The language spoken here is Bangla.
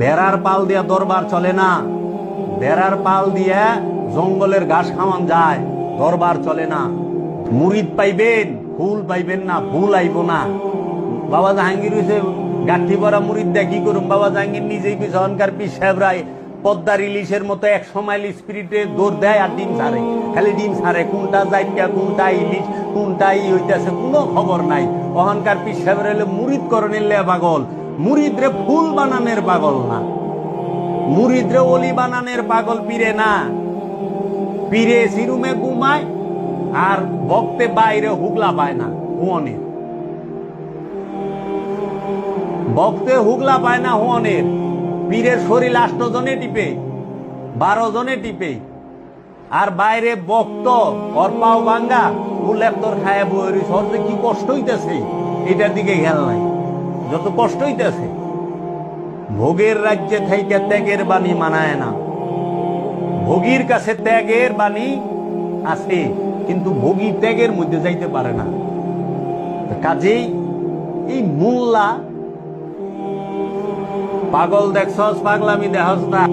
বেড়ার পাল দিয়া দরবার চলে না, বেড়ার পাল দিয়া জঙ্গলের ঘাস খাওয়ান যায়, দরবার চলে না। মুরিদ পাইবেন, ফুল পাইবেন না, ফুল আইব না। বাবা জাহাঙ্গীর হইছে গাঠি ভরা মুরিদ দেয়া কি করুম? বাবা জাহাঙ্গীর নিজেই কিছু অহংকার পীর সাহেবরাই পদ্মার ইলিশের মতো 100 মাইল স্পিরিটে দৌড় দেয় আর ডিম ছাড়ে, খালি ডিম ছাড়ে। কোনটা জাইকা, কোনটা ইলিশ, কোনটা হইতেছে কোনো খবর নাই। অহংকার পীর সাহেবের হলে মুরিদ করণের লে পাগল, মুরিদরে ফুল বানানের পাগল না, মুরিদরে অলি বানানের পাগল পীরে না। পীরে সিরুমে ঘুমায় আর ভক্তে বাইরে হুগলা পায় না, হুয়নের ভক্তে হুগলা পায় না, হুয়নের। পীরের শরীর 8 জনে টিপে, 12 জনে টিপে, আর বাইরে ভক্ত ওর পাও ভাঙ্গা ও লেপ্তর খায় বই সরতে কি কষ্ট হইতেছে এটার দিকে খেয়াল নাই। যত কষ্ট হইতেছে ভোগের রাজ্যে থাইকে ত্যাগের বাণী মানায় না। ভোগীর কাছে ত্যাগের বাণী আছে, কিন্তু ভোগী ত্যাগের মধ্যে যাইতে পারে না। কাজেই এই মোল্লা পাগল দেখছস, পাগলামি দেহস না।